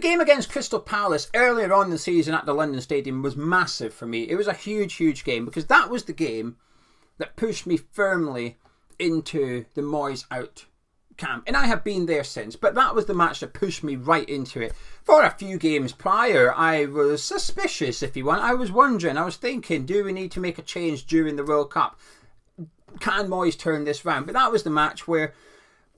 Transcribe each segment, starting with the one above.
game against Crystal Palace earlier on in the season at the London Stadium was massive for me. It was a huge, huge game because that was the game that pushed me firmly into the Moyes out camp. And I have been there since, but that was the match that pushed me right into it. For a few games prior, I was suspicious, if you want. I was wondering, I was thinking, do we need to make a change during the World Cup? Can Moyes turn this round? But that was the match where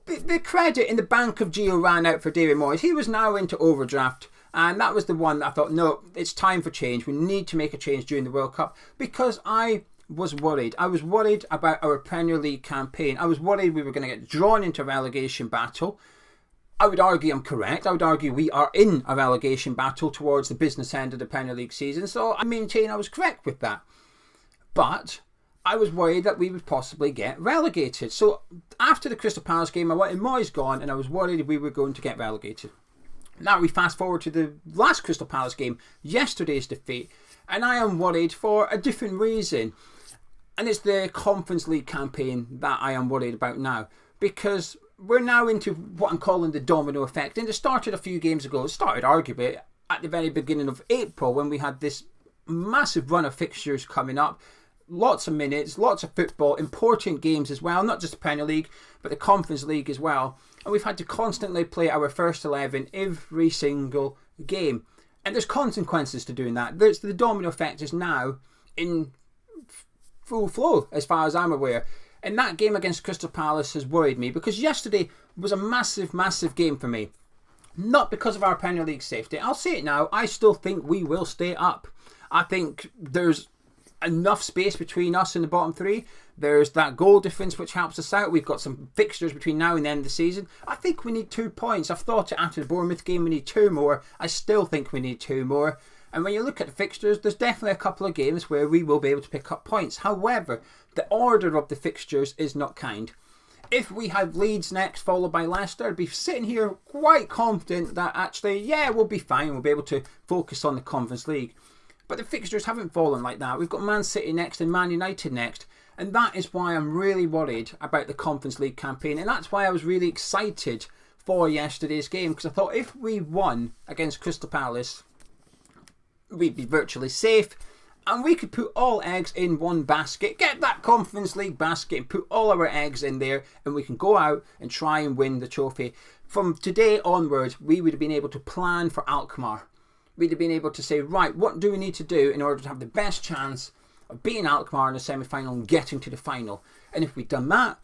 the credit in the bank of Gio ran out for David Moyes. He was now into overdraft, and that was the one that I thought, no, it's time for change. We need to make a change during the World Cup, because I was worried. I was worried about our Premier League campaign. I was worried we were going to get drawn into a relegation battle. I would argue I'm correct. I would argue we are in a relegation battle towards the business end of the Premier League season, so I maintain I was correct with that. But I was worried that we would possibly get relegated. So after the Crystal Palace game, I wanted Moyes gone, and I was worried we were going to get relegated. Now we fast forward to the last Crystal Palace game, yesterday's defeat, and I am worried for a different reason. And it's the Conference League campaign that I am worried about now, because we're now into what I'm calling the domino effect. And it started a few games ago. It started arguably at the very beginning of April, when we had this massive run of fixtures coming up. Lots of minutes, lots of football, important games as well. Not just the Premier League, but the Conference League as well. And we've had to constantly play our first 11 every single game. And there's consequences to doing that. The domino effect is now in full flow as far as I'm aware. And that game against Crystal Palace has worried me, because yesterday was a massive, massive game for me. Not because of our Premier League safety. I'll say it now, I still think we will stay up. I think there's enough space between us and the bottom three. There's that goal difference which helps us out. We've got some fixtures between now and the end of the season. I think we need 2 points. I've thought it after the Bournemouth game, we need 2 more. I still think we need 2 more. And when you look at the fixtures, there's definitely a couple of games where we will be able to pick up points. However, the order of the fixtures is not kind. If we had Leeds next, followed by Leicester, I'd be sitting here quite confident that actually, yeah, we'll be fine. We'll be able to focus on the Conference League. But the fixtures haven't fallen like that. We've got Man City next and Man United next. And that is why I'm really worried about the Conference League campaign. And that's why I was really excited for yesterday's game. Because I thought if we won against Crystal Palace, we'd be virtually safe. And we could put all eggs in one basket. Get that Conference League basket and put all our eggs in there. And we can go out and try and win the trophy. From today onwards, we would have been able to plan for Alkmaar. We'd have been able to say, right, what do we need to do in order to have the best chance of beating Alkmaar in the semi-final and getting to the final? And if we've done that,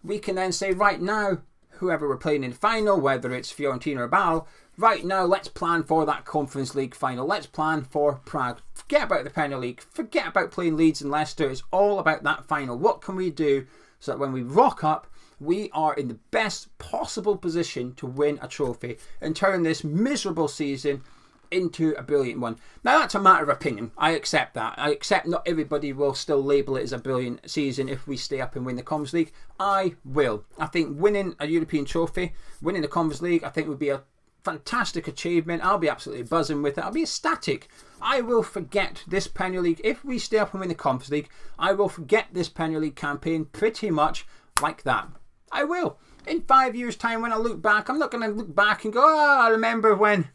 we can then say, right now, whoever we're playing in the final, whether it's Fiorentina or Bâle, right now, let's plan for that Conference League final. Let's plan for Prague. Forget about the Premier League. Forget about playing Leeds and Leicester. It's all about that final. What can we do so that when we rock up, we are in the best possible position to win a trophy and turn this miserable season into a brilliant one. Now that's a matter of opinion. I accept that. I accept not everybody will still label it as a brilliant season if we stay up and win the Conference League. I will. I think winning a European trophy, winning the Conference League, I think would be a fantastic achievement. I'll be absolutely buzzing with it. I'll be ecstatic. I will forget this Premier League. If we stay up and win the Conference League, I will forget this Premier League campaign pretty much like that. I will. In 5 years' time, when I look back, I'm not going to look back and go, I remember when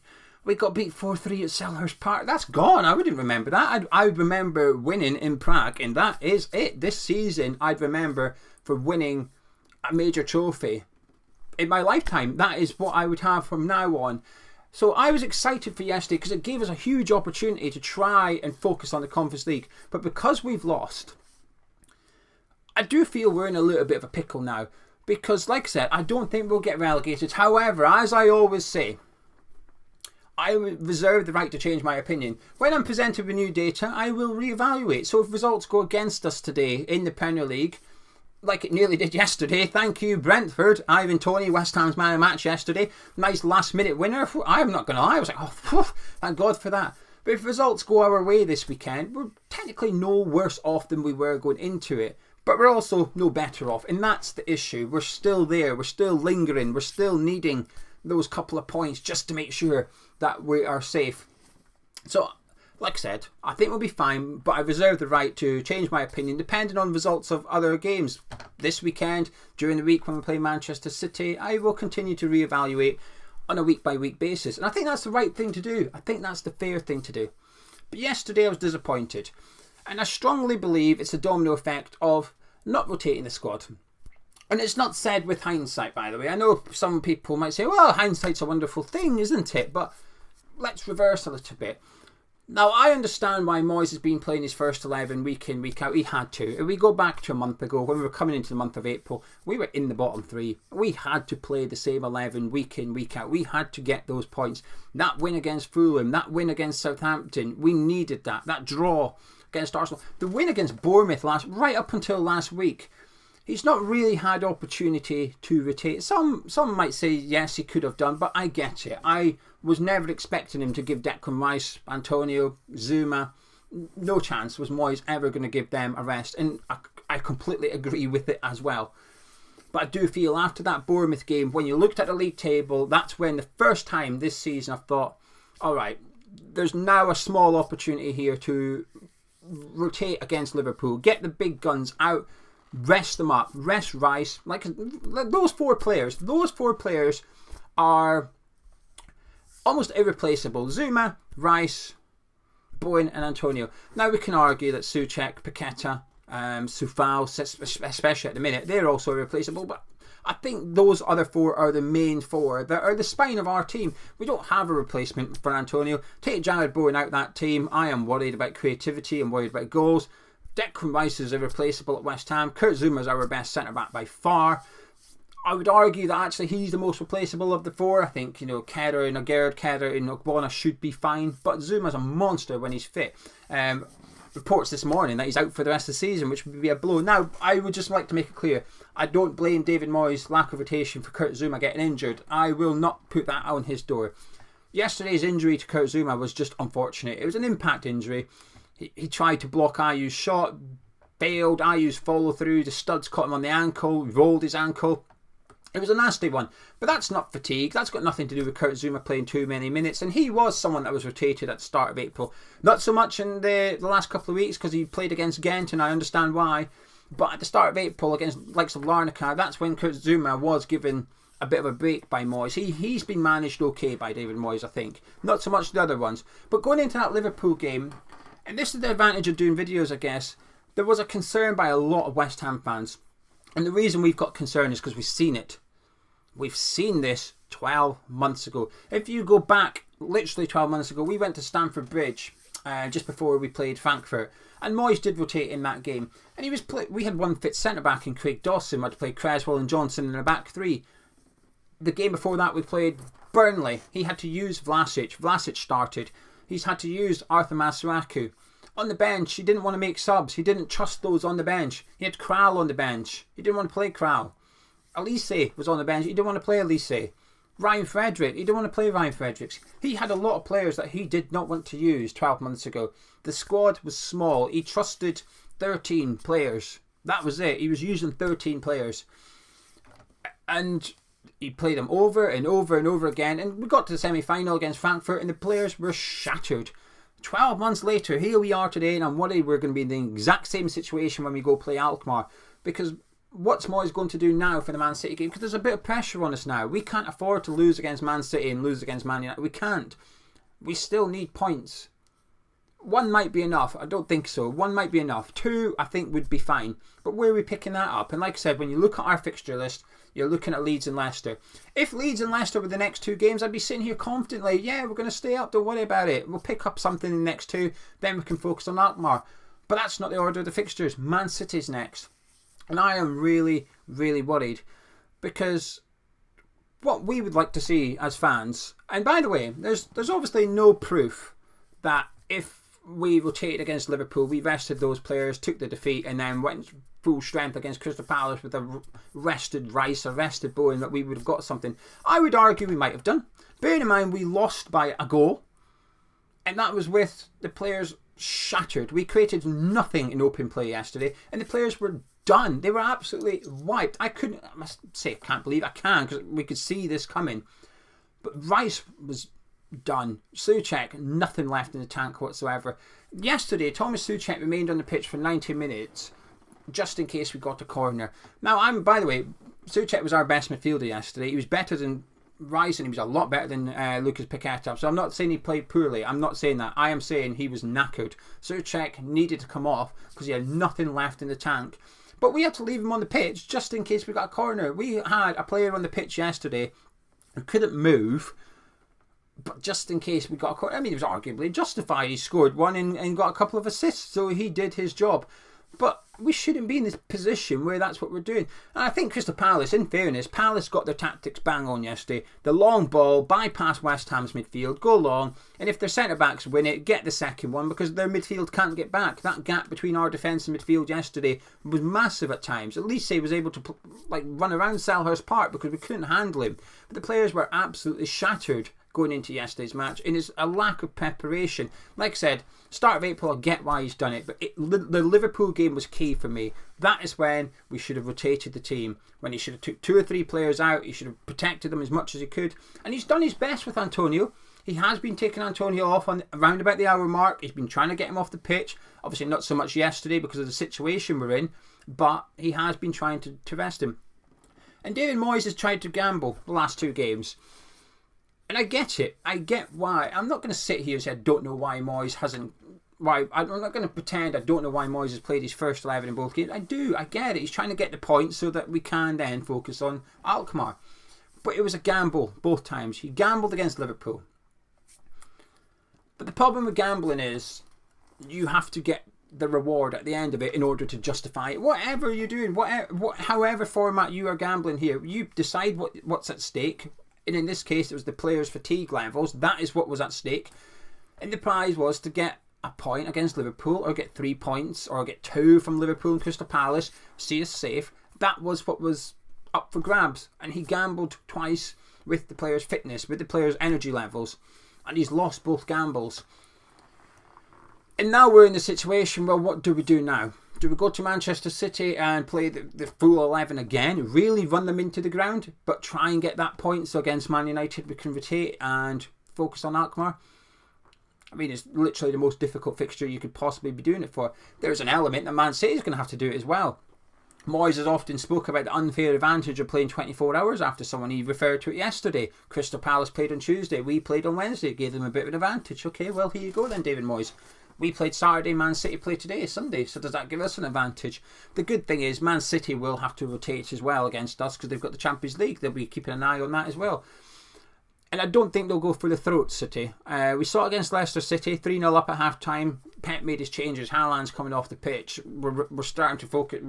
we got beat 4-3 at Selhurst Park. That's gone. I wouldn't remember that. I'd remember winning in Prague, and that is it. This season, I'd remember for winning a major trophy in my lifetime. That is what I would have from now on. So I was excited for yesterday because it gave us a huge opportunity to try and focus on the Conference League. But because we've lost, I do feel we're in a little bit of a pickle now. Because, like I said, I don't think we'll get relegated. However, as I always say, I reserve the right to change my opinion. When I'm presented with new data, I will reevaluate. So if results go against us today in the Premier League, like it nearly did yesterday, thank you Brentford, Ivan Toney, West Ham's man of the match yesterday, nice last minute winner. I'm not going to lie, I was like, oh, thank God for that. But if results go our way this weekend, we're technically no worse off than we were going into it. But we're also no better off. And that's the issue. We're still there. We're still lingering. We're still needing those couple of points just to make sure that we are safe. So, like I said, I think we'll be fine, but I reserve the right to change my opinion depending on results of other games. This weekend, during the week when we play Manchester City, I will continue to reevaluate on a week-by-week basis. And I think that's the right thing to do. I think that's the fair thing to do. But yesterday I was disappointed. And I strongly believe it's a domino effect of not rotating the squad. And it's not said with hindsight, by the way. I know some people might say, well, hindsight's a wonderful thing, isn't it? But let's reverse a little bit. Now, I understand why Moyes has been playing his first 11 week in, week out. He had to. If we go back to a month ago, when we were coming into the month of April, we were in the bottom 3. We had to play the same 11 week in, week out. We had to get those points. That win against Fulham, that win against Southampton, we needed that. That draw against Arsenal. The win against Bournemouth right up until last week. He's not really had opportunity to rotate. Some might say, yes, he could have done, but I get it. I was never expecting him to give Declan Rice, Antonio, Zuma. No chance was Moyes ever going to give them a rest. And I completely agree with it as well. But I do feel after that Bournemouth game, when you looked at the league table, that's when the first time this season I thought, all right, there's now a small opportunity here to rotate against Liverpool. Get the big guns out. Rest them up. Rest Rice. Like those four players are almost irreplaceable. Zuma, Rice, Bowen and Antonio. Now we can argue that Souček, Paqueta, Soufal, especially at the minute, they're also irreplaceable, but I think those other 4 are the main 4 that are the spine of our team. We don't have a replacement for Antonio. Take Jared Bowen out that team. I am worried about creativity. I'm worried about goals. Declan Rice is irreplaceable at West Ham. Kurt Zouma is our best centre-back by far. I would argue that actually he's the most replaceable of the 4. I think, Kedder and knackered, Kedder and Ogbonna should be fine. But Zuma's a monster when he's fit. Reports this morning that he's out for the rest of the season, which would be a blow. Now, I would just like to make it clear, I don't blame David Moyes' lack of rotation for Kurt Zouma getting injured. I will not put that on his door. Yesterday's injury to Kurt Zouma was just unfortunate. It was an impact injury. He tried to block Ayew's shot, failed. Ayew's follow through. The studs caught him on the ankle, rolled his ankle. It was a nasty one. But that's not fatigue. That's got nothing to do with Kurt Zouma playing too many minutes. And he was someone that was rotated at the start of April. Not so much in the last couple of weeks because he played against Ghent, and I understand why. But at the start of April against the likes of Larnaca, that's when Kurt Zouma was given a bit of a break by Moyes. He's been managed okay by David Moyes, I think. Not so much the other ones. But going into that Liverpool game, and this is the advantage of doing videos, I guess, there was a concern by a lot of West Ham fans. And the reason we've got concern is because we've seen it. We've seen this 12 months ago. If you go back literally 12 months ago, we went to Stamford Bridge just before we played Frankfurt. And Moyes did rotate in that game. And we had one fit centre-back in Craig Dawson. We had to play Creswell and Johnson in a back 3. The game before that we played Burnley. He had to use Vlasic. Vlasic started. He's had to use Arthur Masuaku. On the bench, he didn't want to make subs. He didn't trust those on the bench. He had Kral on the bench. He didn't want to play Kral. Elise was on the bench. He didn't want to play Elise. Ryan Frederick. He didn't want to play Ryan Fredericks. He had a lot of players that he did not want to use 12 months ago. The squad was small. He trusted 13 players. That was it. He was using 13 players. And he played them over and over and over again. And we got to the semi-final against Frankfurt and the players were shattered. 12 months later, here we are today, and I'm worried we're going to be in the exact same situation when we go play Alkmaar. Because what's Moyes going to do now for the Man City game? Because there's a bit of pressure on us now. We can't afford to lose against Man City and lose against Man United. We can't. We still need points. 1 might be enough. I don't think so. 1 might be enough. 2, I think, would be fine. But where are we picking that up? And like I said, when you look at our fixture list, you're looking at Leeds and Leicester. If Leeds and Leicester were the next 2 games, I'd be sitting here confidently, yeah, we're going to stay up, don't worry about it. We'll pick up something in the next 2, then we can focus on Alkmaar. But that's not the order of the fixtures. Man City's next. And I am really, really worried. Because what we would like to see as fans, and by the way, there's obviously no proof that if we rotated against Liverpool, we rested those players, took the defeat, and then went full strength against Crystal Palace with a rested Rice, a rested Bowen, that we would have got something. I would argue we might have done. Bearing in mind, we lost by a goal, and that was with the players shattered. We created nothing in open play yesterday, and the players were done. They were absolutely wiped. I must say, I can't believe I can, because we could see this coming. But Rice was done. Souček, nothing left in the tank whatsoever. Yesterday, Thomas Souček remained on the pitch for 90 minutes just in case we got a corner. Now, by the way, Souček was our best midfielder yesterday. He was better than rising. He was a lot better than Lucas Paqueta. So I'm not saying he played poorly. I'm not saying that. I am saying he was knackered. Souček needed to come off because he had nothing left in the tank. But we had to leave him on the pitch just in case we got a corner. We had a player on the pitch yesterday who couldn't move, but just in case we got a corner. I mean, he was arguably justified. He scored one and got a couple of assists, so he did his job. But we shouldn't be in this position where that's what we're doing. And I think Crystal Palace, in fairness, Palace got their tactics bang on yesterday. The long ball, bypass West Ham's midfield, go long, and if their centre-backs win it, get the second one because their midfield can't get back. That gap between our defence and midfield yesterday was massive at times. Elise was able to run around Selhurst Park because we couldn't handle him. But the players were absolutely shattered going into yesterday's match, and it's a lack of preparation. Like I said, start of April, I get why he's done it, but the Liverpool game was key for me. That is when we should have rotated the team, when he should have took 2 or 3 players out. He should have protected them as much as he could, and he's done his best with Antonio. He has been taking Antonio off on around about the hour mark. He's been trying to get him off the pitch, obviously not so much yesterday because of the situation we're in, but he has been trying to rest him. And David Moyes has tried to gamble the last 2 games. And I get it. I get why. I'm not going to sit here and say I don't know why Moyes hasn't... I'm not going to pretend I don't know why Moyes has played his first 11 in both games. I do. I get it. He's trying to get the points so that we can then focus on Alkmaar. But it was a gamble both times. He gambled against Liverpool. But the problem with gambling is you have to get the reward at the end of it in order to justify it. Whatever you're doing, however format you are gambling here, you decide what's at stake. And in this case, it was the players' fatigue levels. That is what was at stake. And the prize was to get a point against Liverpool, or get 3 points, or get 2 from Liverpool and Crystal Palace, see us safe. That was what was up for grabs. And he gambled twice with the players' fitness, with the players' energy levels. And he's lost both gambles. And now we're in the situation, well, what do we do now? Do we go to Manchester City and play the full 11 again? Really run them into the ground, but try and get that point so against Man United we can rotate and focus on Alkmaar? I mean, it's literally the most difficult fixture you could possibly be doing it for. There's an element that Man City is going to have to do it as well. Moyes has often spoke about the unfair advantage of playing 24 hours after someone. He referred to it yesterday. Crystal Palace played on Tuesday. We played on Wednesday. It gave them a bit of an advantage. Okay, well, here you go then, David Moyes. We played Saturday, Man City played today, Sunday, so does that give us an advantage? The good thing is Man City will have to rotate as well against us because they've got the Champions League. They'll be keeping an eye on that as well. And I don't think they'll go for the throat, City. We saw it against Leicester City, 3-0 up at half-time. Pep made his changes. Haaland's coming off the pitch. We're starting to focus.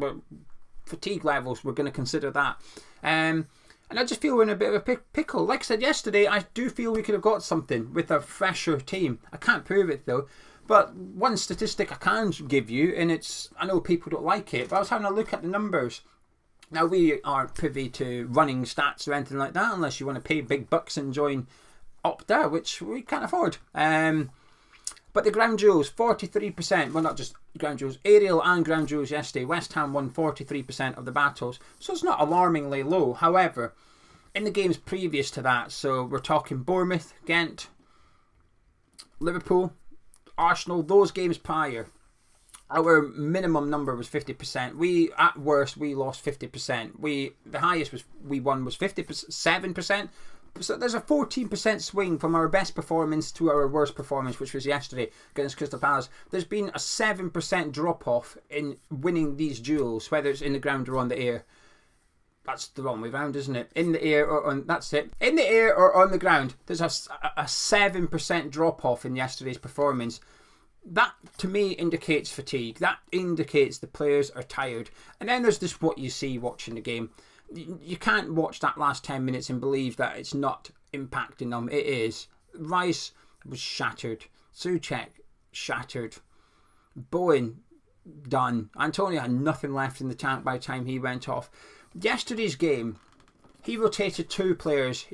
Fatigue levels, we're going to consider that. And I just feel we're in a bit of a pickle. Like I said yesterday, I do feel we could have got something with a fresher team. I can't prove it though. But one statistic I can give you, and I know people don't like it, but I was having a look at the numbers. Now, we aren't privy to running stats or anything like that, unless you want to pay big bucks and join Opta, which we can't afford. But the ground duels, 43%, well, not just ground duels, aerial and ground duels yesterday. West Ham won 43% of the battles, so it's not alarmingly low. However, in the games previous to that, so we're talking Bournemouth, Ghent, Liverpool, Arsenal, those games prior, our minimum number was 50%. At worst, we lost 50%. The highest we won was 7%. So there's a 14% swing from our best performance to our worst performance, which was yesterday against Crystal Palace. There's been a 7% drop off in winning these duels, whether it's in the ground or on the air. That's the wrong way round, isn't it? In the air or on... That's it. In the air or on the ground, there's a 7% drop-off in yesterday's performance. That, to me, indicates fatigue. That indicates the players are tired. And then there's just what you see watching the game. You can't watch that last 10 minutes and believe that it's not impacting them. It is. Rice was shattered. Souček, shattered. Bowen, done. Antonio had nothing left in the tank by the time he went off. Yesterday's game, he rotated 2 players.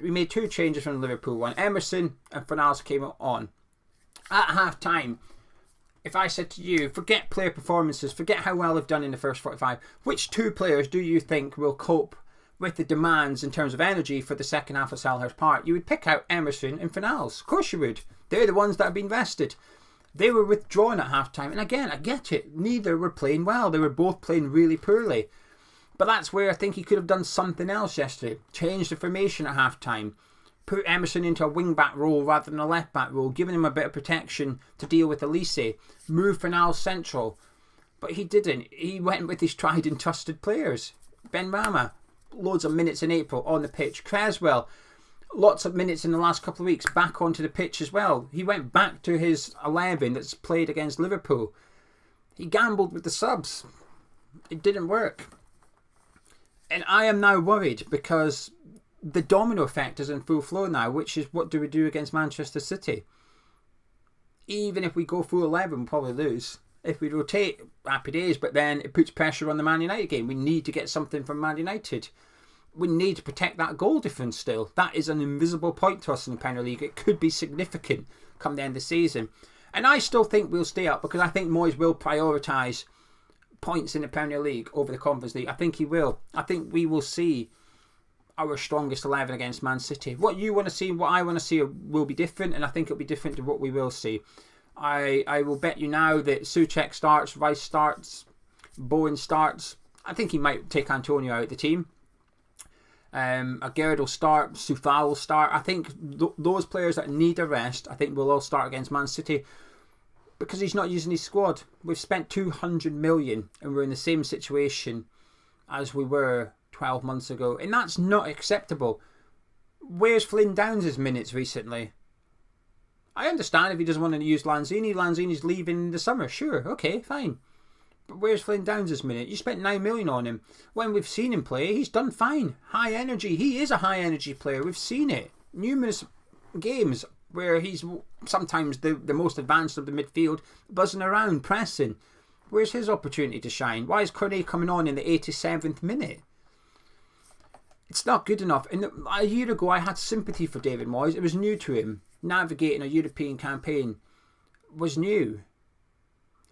We made 2 changes from the Liverpool one. Emerson and Fornals came on. At half time, if I said to you, forget player performances, forget how well they've done in the first 45, which 2 players do you think will cope with the demands in terms of energy for the second half of Selhurst Park? You would pick out Emerson and Fornals. Of course you would. They're the ones that have been rested. They were withdrawn at half time. And again, I get it. Neither were playing well. They were both playing really poorly. But that's where I think he could have done something else yesterday. Changed the formation at half-time. Put Emerson into a wing-back role rather than a left-back role. Giving him a bit of protection to deal with Elise. Move Fernal central. But he didn't. He went with his tried and trusted players. Ben Rama, loads of minutes in April on the pitch. Creswell, lots of minutes in the last couple of weeks back onto the pitch as well. He went back to his 11 that's played against Liverpool. He gambled with the subs. It didn't work. And I am now worried because the domino effect is in full flow now, which is what do we do against Manchester City? Even if we go full 11, we'll probably lose. If we rotate, happy days, but then it puts pressure on the Man United game. We need to get something from Man United. We need to protect that goal difference still. That is an invisible point to us in the Premier League. It could be significant come the end of the season. And I still think we'll stay up because I think Moyes will prioritise points in the Premier League over the Conference League. I think he will. I think we will see our strongest 11 against Man City. What you want to see, what I want to see will be different, and I think it'll be different to what we will see. I will bet you now that Souček starts, Rice starts, Bowen starts. I think he might take Antonio out of the team. Aguerd will start, Soufal will start. I think those players that need a rest, I think will all start against Man City because he's not using his squad. We've spent 200 million and we're in the same situation as we were 12 months ago, and that's not acceptable. Where's Flynn Downs' minutes recently? I understand if he doesn't want to use Lanzini. Lanzini's leaving in the summer. Sure, okay, fine. But where's Flynn Downs' minute? You spent 9 million on him. When we've seen him play, he's done fine. High energy. He is a high energy player. We've seen it. Numerous games where he's sometimes the most advanced of the midfield, buzzing around, pressing. Where's his opportunity to shine? Why is Cornet coming on in the 87th minute? It's not good enough. And a year ago, I had sympathy for David Moyes. It was new to him. Navigating a European campaign was new.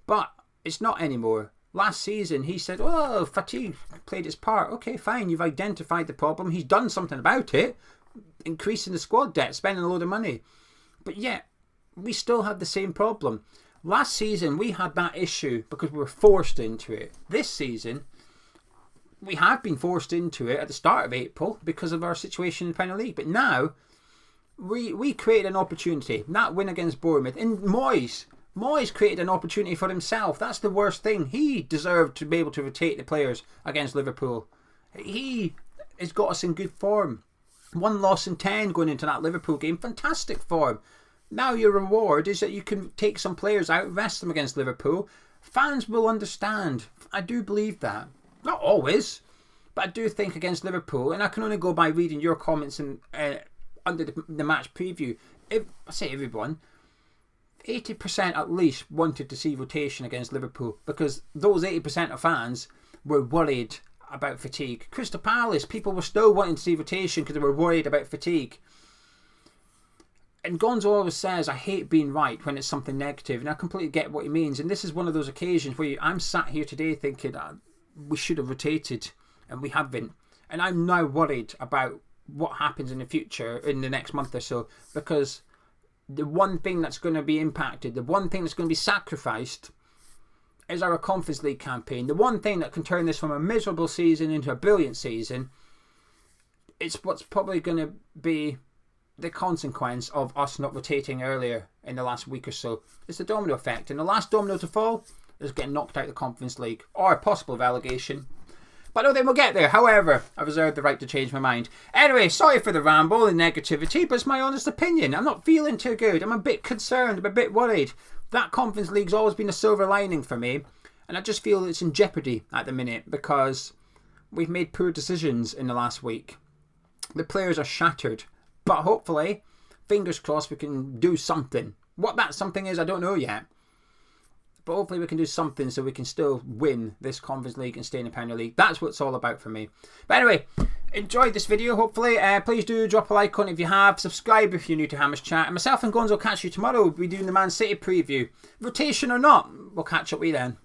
But it's not anymore. Last season, he said, oh, fatigue played its part. Okay, fine, you've identified the problem. He's done something about it. Increasing the squad debt, spending a load of money. But yet, we still had the same problem. Last season, we had that issue because we were forced into it. This season, we have been forced into it at the start of April because of our situation in the Premier League. But now, we created an opportunity. That win against Bournemouth. And Moyes created an opportunity for himself. That's the worst thing. He deserved to be able to rotate the players against Liverpool. He has got us in good form. 1 loss in 10 going into that Liverpool game. Fantastic form. Now your reward is that you can take some players out, rest them against Liverpool. Fans will understand. I do believe that. Not always, but I do think against Liverpool, and I can only go by reading your comments in, under the match preview. I say everyone, 80% at least wanted to see rotation against Liverpool because those 80% of fans were worried about fatigue. Crystal Palace, people were still wanting to see rotation because they were worried about fatigue. And Gonzo always says, I hate being right when it's something negative, and I completely get what he means. And this is one of those occasions where I'm sat here today thinking we should have rotated, and we haven't. And I'm now worried about what happens in the future, in the next month or so, because the one thing that's going to be impacted, the one thing that's going to be sacrificed is our Conference League campaign. The one thing that can turn this from a miserable season into a brilliant season, it's what's probably going to be the consequence of us not rotating earlier in the last week or so. It's the domino effect. And the last domino to fall is getting knocked out of the Conference League or possible relegation. But I don't think we'll get there. However, I reserve the right to change my mind. Anyway, sorry for the ramble and negativity, but it's my honest opinion. I'm not feeling too good. I'm a bit concerned. I'm a bit worried. That Conference League's always been a silver lining for me, and I just feel it's in jeopardy at the minute because we've made poor decisions in the last week. The players are shattered, but hopefully, fingers crossed, we can do something. What that something is, I don't know yet. But hopefully we can do something so we can still win this Conference League and stay in the Premier League. That's what it's all about for me. But anyway, enjoyed this video, hopefully. Please do drop a like on it if you have. Subscribe if you're new to Hammers Chat. And myself and Gonzo will catch you tomorrow. We'll be doing the Man City preview. Rotation or not, we'll catch up with you then.